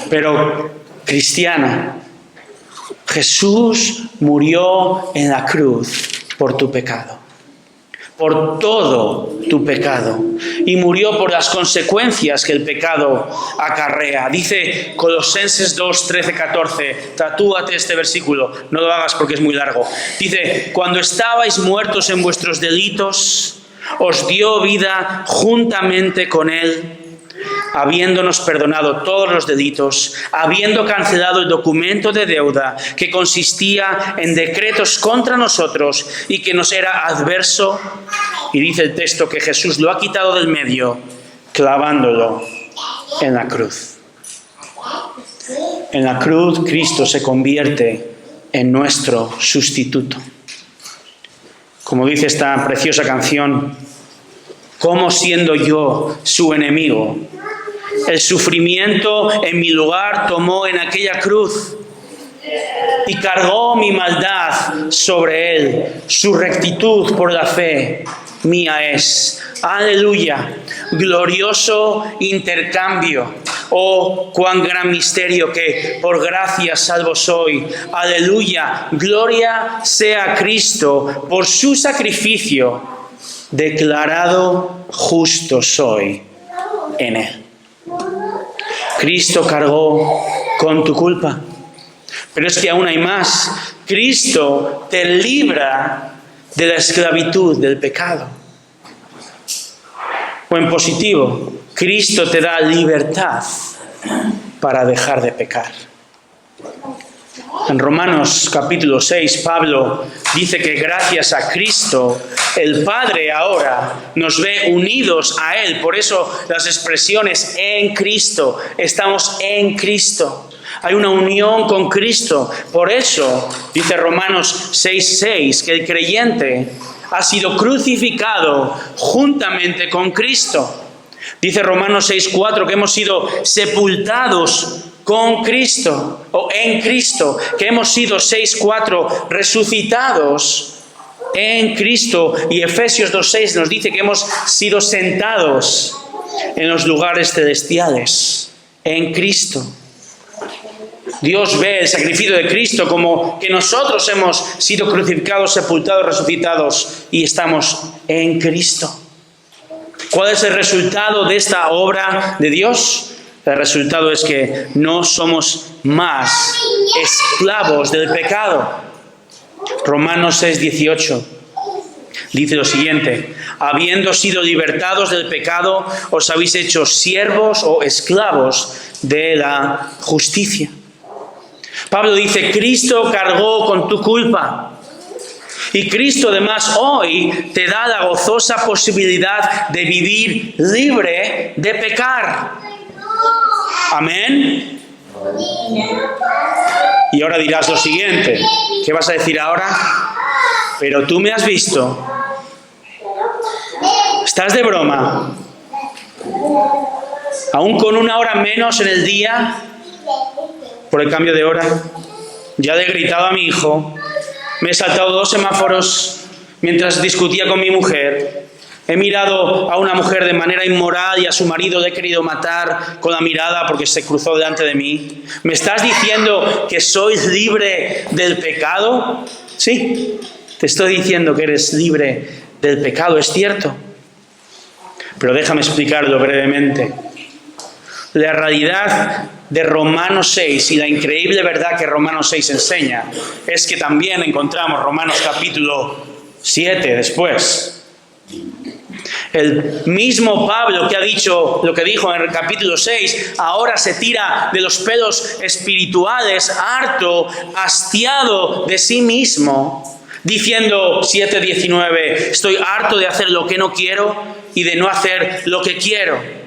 Pero, cristiano, Jesús murió en la cruz por tu pecado, por todo tu pecado, y murió por las consecuencias que el pecado acarrea. Dice Colosenses 2, 13, 14, tatúate este versículo, no lo hagas porque es muy largo. Dice: cuando estabais muertos en vuestros delitos, os dio vida juntamente con Él, habiéndonos perdonado todos los delitos, habiendo cancelado el documento de deuda que consistía en decretos contra nosotros y que nos era adverso. Y dice el texto que Jesús lo ha quitado del medio, clavándolo en la cruz. En la cruz Cristo se convierte en nuestro sustituto. Como dice esta preciosa canción: ¿cómo siendo yo su enemigo, el sufrimiento en mi lugar tomó en aquella cruz y cargó mi maldad sobre él? Su rectitud por la fe mía es. Aleluya, glorioso intercambio. Oh, cuán gran misterio que por gracia salvo soy. Aleluya, gloria sea a Cristo por su sacrificio. declarado justo soy en Él. Cristo cargó con tu culpa. Pero es que aún hay más. Cristo te libra de la esclavitud del pecado. O en positivo, Cristo te da libertad para dejar de pecar. En Romanos capítulo 6, Pablo dice que gracias a Cristo, el Padre ahora nos ve unidos a Él. Por eso las expresiones en Cristo, estamos en Cristo. Hay una unión con Cristo. Por eso dice Romanos 6:6 que el creyente ha sido crucificado juntamente con Cristo. Dice Romanos 6:4 que hemos sido sepultados con Cristo o en Cristo, que hemos sido 6:4 resucitados en Cristo. Y Efesios 2:6 nos dice que hemos sido sentados en los lugares celestiales en Cristo. Dios ve el sacrificio de Cristo como que nosotros hemos sido crucificados, sepultados, resucitados y estamos en Cristo. ¿Cuál es el resultado de esta obra de Dios? El resultado es que no somos más esclavos del pecado. Romanos 6:18 dice lo siguiente: habiendo sido libertados del pecado, os habéis hecho siervos o esclavos de la justicia. Pablo dice, Cristo cargó con tu culpa. Y Cristo además hoy te da la gozosa posibilidad de vivir libre de pecar. Amén. Y ahora dirás lo siguiente. ¿Qué vas a decir ahora? Pero tú me has visto. ¿Estás de broma? Aún con una hora menos en el día, por el cambio de hora, ya le he gritado a mi hijo, me he saltado 2 semáforos mientras discutía con mi mujer, he mirado a una mujer de manera inmoral y a su marido le he querido matar con la mirada porque se cruzó delante de mí. ¿Me estás diciendo que sois libre del pecado? Sí, te estoy diciendo que eres libre del pecado, es cierto. Pero déjame explicarlo brevemente. La realidad de Romanos 6 y la increíble verdad que Romanos 6 enseña es que también encontramos Romanos capítulo 7 después. El mismo Pablo que ha dicho lo que dijo en el capítulo 6, ahora se tira de los pelos espirituales, harto, hastiado de sí mismo, diciendo 7:19, estoy harto de hacer lo que no quiero y de no hacer lo que quiero.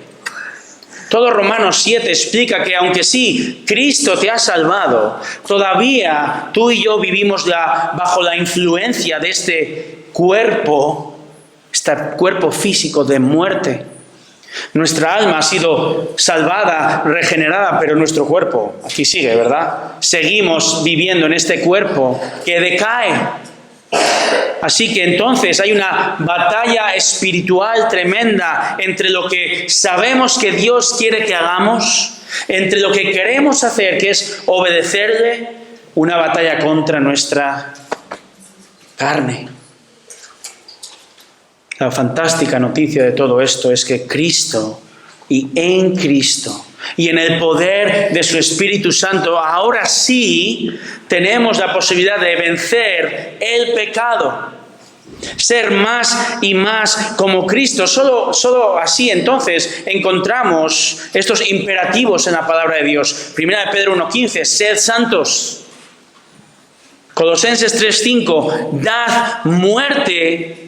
Todo Romanos 7 explica que aunque sí, Cristo te ha salvado, todavía tú y yo vivimos bajo la influencia de este cuerpo físico de muerte. Nuestra alma ha sido salvada, regenerada, pero nuestro cuerpo aquí sigue, ¿verdad? Seguimos viviendo en este cuerpo que decae. Así que entonces hay una batalla espiritual tremenda entre lo que sabemos que Dios quiere que hagamos, entre lo que queremos hacer, que es obedecerle, una batalla contra nuestra carne. La fantástica noticia de todo esto es que Cristo y en Cristo y en el poder de su Espíritu Santo, ahora sí tenemos la posibilidad de vencer el pecado. Ser más y más como Cristo. Solo así entonces encontramos estos imperativos en la palabra de Dios. Primera de Pedro 1:15, sed santos. Colosenses 3:5, dad muerte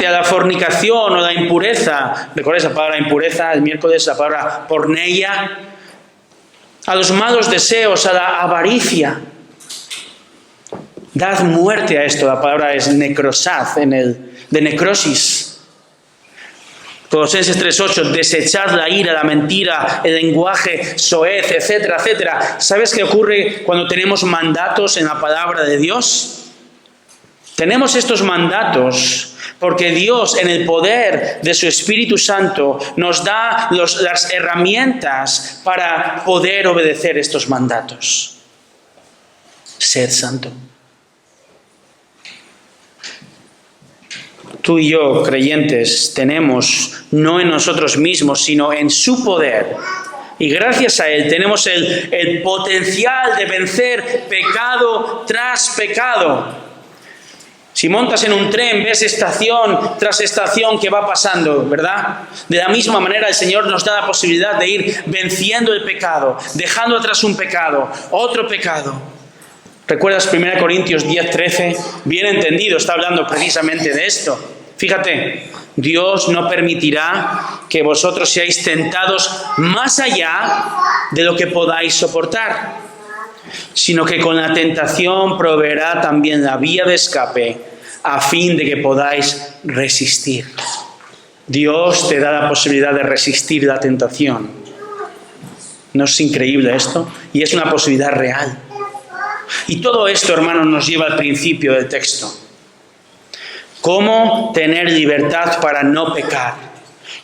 a la fornicación o la impureza. ¿Recuerdas la palabra impureza? El miércoles la palabra porneia. A los malos deseos, a la avaricia. Dad muerte a esto. La palabra es necrosad, de necrosis. Colosenses 3:8, desechad la ira, la mentira, el lenguaje soez, etcétera, etcétera. ¿Sabes qué ocurre cuando tenemos mandatos en la palabra de Dios? Tenemos estos mandatos porque Dios, en el poder de su Espíritu Santo, nos da las herramientas para poder obedecer estos mandatos. Sed santo. tú y yo, creyentes, tenemos no en nosotros mismos, sino en su poder. Y gracias a Él tenemos el potencial de vencer pecado tras pecado. Si montas en un tren, ves estación tras estación que va pasando, ¿verdad? De la misma manera el Señor nos da la posibilidad de ir venciendo el pecado, dejando atrás un pecado, otro pecado. ¿Recuerdas 1 Corintios 10:13? Bien entendido, está hablando precisamente de esto. Fíjate, Dios no permitirá que vosotros seáis tentados más allá de lo que podáis soportar, sino que con la tentación proveerá también la vía de escape a fin de que podáis resistir. Dios te da la posibilidad de resistir la tentación. ¿No es increíble esto? Y es una posibilidad real. Y todo esto, hermanos, nos lleva al principio del texto. ¿Cómo tener libertad para no pecar?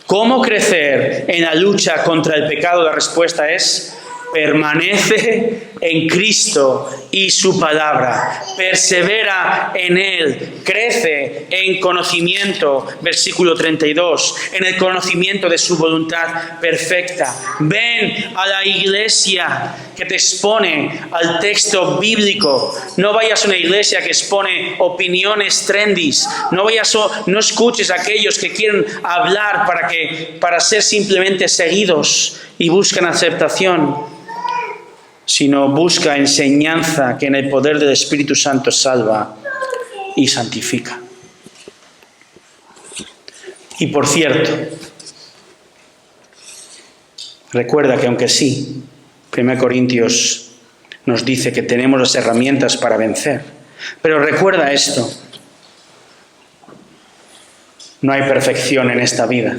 ¿Cómo crecer en la lucha contra el pecado? La respuesta es: permanece en Cristo y su palabra. Persevera en Él. Crece en conocimiento. Versículo 32. En el conocimiento de su voluntad perfecta. Ven a la iglesia que te expone al texto bíblico. No vayas a una iglesia que expone opiniones trendys. No escuches a aquellos que quieren hablar para ser simplemente seguidos y buscan aceptación, sino busca enseñanza que en el poder del Espíritu Santo salva y santifica. Y por cierto, recuerda que aunque sí, 1 Corintios nos dice que tenemos las herramientas para vencer, pero recuerda esto: no hay perfección en esta vida.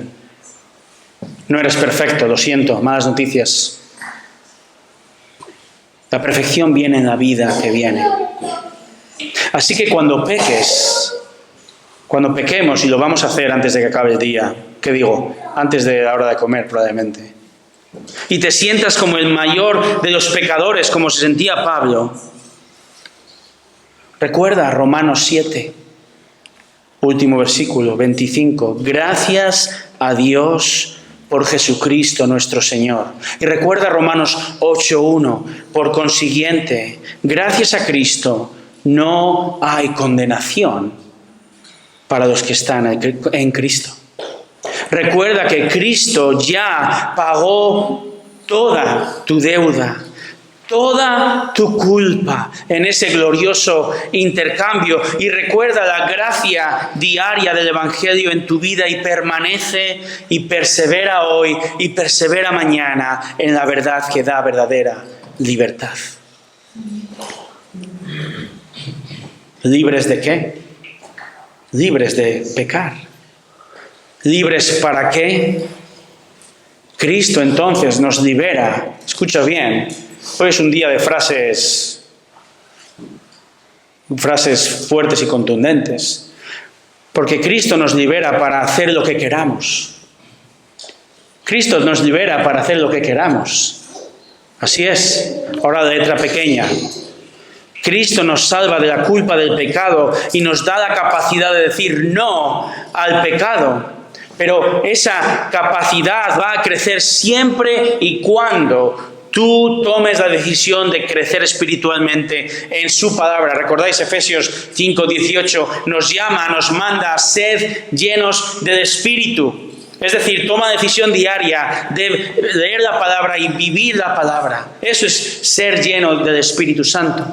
No eres perfecto, lo siento, malas noticias. La perfección viene en la vida que viene. Así que cuando pequemos, y lo vamos a hacer antes de que acabe el día, ¿qué digo? Antes de la hora de comer probablemente, y te sientas como el mayor de los pecadores, como se sentía Pablo, recuerda Romanos 7, último versículo, 25. Gracias a Dios por Jesucristo nuestro Señor. Y recuerda Romanos 8:1. Por consiguiente, gracias a Cristo no hay condenación para los que están en Cristo. Recuerda que Cristo ya pagó toda tu deuda, toda tu culpa en ese glorioso intercambio. Y recuerda la gracia diaria del Evangelio en tu vida y permanece y persevera hoy y persevera mañana en la verdad que da verdadera libertad. ¿Libres de qué? Libres de pecar. ¿Libres para qué? Cristo entonces nos libera. Escucha bien. Hoy es un día de frases fuertes y contundentes. Porque Cristo nos libera para hacer lo que queramos. Cristo nos libera para hacer lo que queramos. Así es. Ahora la letra pequeña. Cristo nos salva de la culpa del pecado y nos da la capacidad de decir no al pecado. Pero esa capacidad va a crecer siempre y cuando tú tomes la decisión de crecer espiritualmente en su palabra. ¿Recordáis Efesios 5:18? Nos llama, nos manda a ser llenos del Espíritu. Es decir, toma decisión diaria de leer la palabra y vivir la palabra. Eso es ser lleno del Espíritu Santo.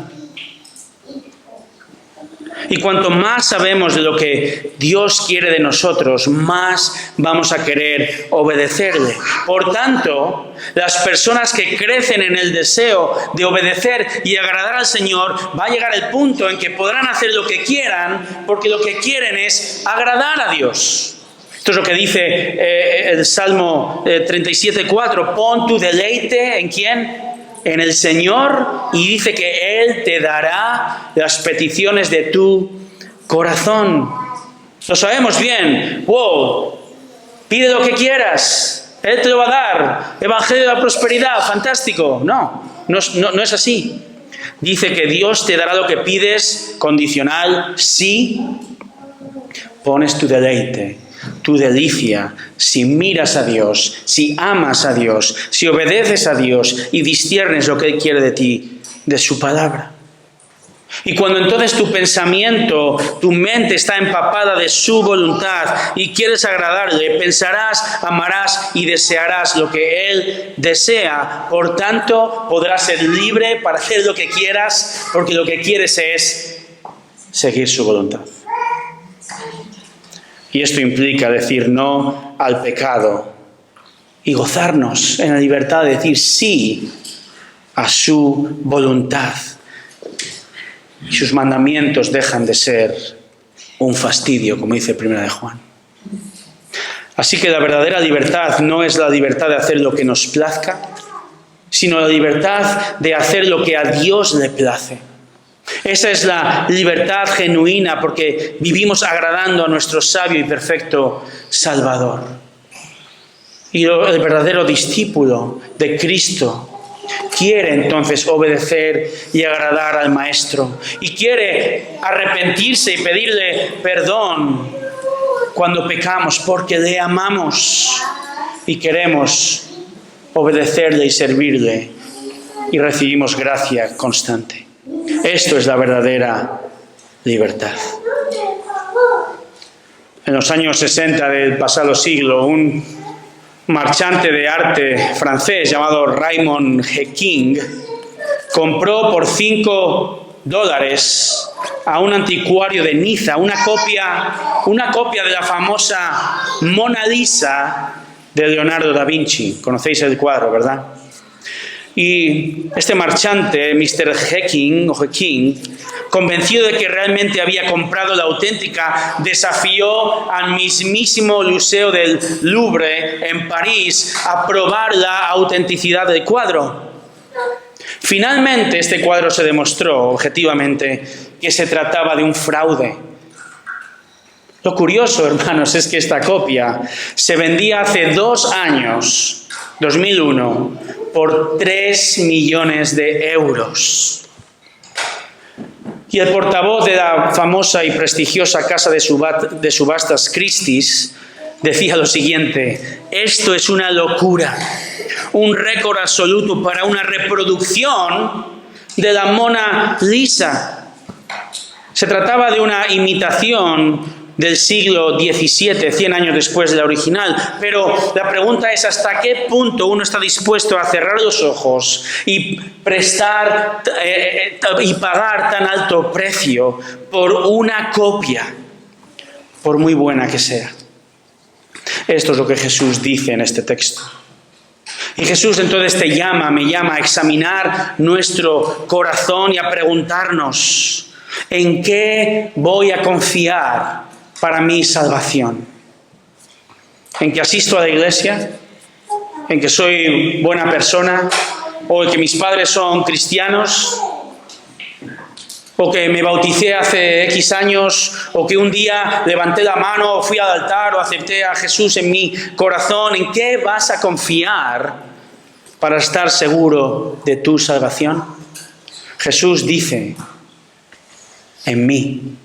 Y cuanto más sabemos de lo que Dios quiere de nosotros, más vamos a querer obedecerle. Por tanto, las personas que crecen en el deseo de obedecer y agradar al Señor, va a llegar el punto en que podrán hacer lo que quieran, porque lo que quieren es agradar a Dios. Esto es lo que dice el Salmo 37:4. Pon tu deleite ¿en quién? En el Señor, y dice que Él te dará las peticiones de tu corazón. Lo sabemos bien. Wow, pide lo que quieras, Él te lo va a dar. Evangelio de la prosperidad, fantástico. No es así. Dice que Dios te dará lo que pides, condicional, sí, pones tu deleite, tu delicia, si miras a Dios, si amas a Dios, si obedeces a Dios y disciernes lo que Él quiere de ti, de su palabra. Y cuando entonces tu pensamiento, tu mente está empapada de su voluntad y quieres agradarle, pensarás, amarás y desearás lo que Él desea. Por tanto, podrás ser libre para hacer lo que quieras, porque lo que quieres es seguir su voluntad. Y esto implica decir no al pecado y gozarnos en la libertad de decir sí a su voluntad. Y sus mandamientos dejan de ser un fastidio, como dice 1 de Juan. Así que la verdadera libertad no es la libertad de hacer lo que nos plazca, sino la libertad de hacer lo que a Dios le place. Esa es la libertad genuina, porque vivimos agradando a nuestro sabio y perfecto Salvador. Y el verdadero discípulo de Cristo quiere entonces obedecer y agradar al Maestro. Y quiere arrepentirse y pedirle perdón cuando pecamos, porque le amamos y queremos obedecerle y servirle. Y recibimos gracia constante. Esto es la verdadera libertad. En los años 60 del pasado siglo, un marchante de arte francés llamado Raymond Heking compró por $5 a un anticuario de Niza una copia de la famosa Mona Lisa de Leonardo da Vinci. Conocéis el cuadro, ¿verdad? Y este marchante, Mr. Heking, convencido de que realmente había comprado la auténtica, desafió al mismísimo Museo del Louvre en París a probar la autenticidad del cuadro. Finalmente, este cuadro se demostró objetivamente que se trataba de un fraude. Lo curioso, hermanos, es que esta copia se vendía hace 2 años, 2001, por 3 millones de euros. Y el portavoz de la famosa y prestigiosa casa de subastas Christie's decía lo siguiente: esto es una locura, un récord absoluto para una reproducción de la Mona Lisa. Se trataba de una imitación del siglo XVII, 100 años después de la original. Pero la pregunta es: ¿hasta qué punto uno está dispuesto a cerrar los ojos y prestar y pagar tan alto precio por una copia, por muy buena que sea? Esto es lo que Jesús dice en este texto. Y Jesús entonces me llama a examinar nuestro corazón y a preguntarnos: ¿en qué voy a confiar para mi salvación? ¿En que asisto a la iglesia? ¿En que soy buena persona? ¿O en que mis padres son cristianos? ¿O que me bauticé hace X años? ¿O que un día levanté la mano o fui al altar o acepté a Jesús en mi corazón? ¿En qué vas a confiar para estar seguro de tu salvación? Jesús dice: en mí.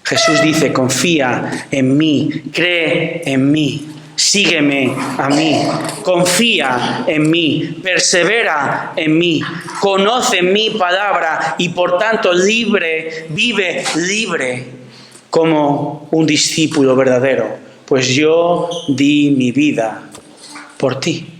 Jesús dice: confía en mí, cree en mí, sígueme a mí, confía en mí, persevera en mí, conoce mi palabra y por tanto vive libre como un discípulo verdadero, pues yo di mi vida por ti.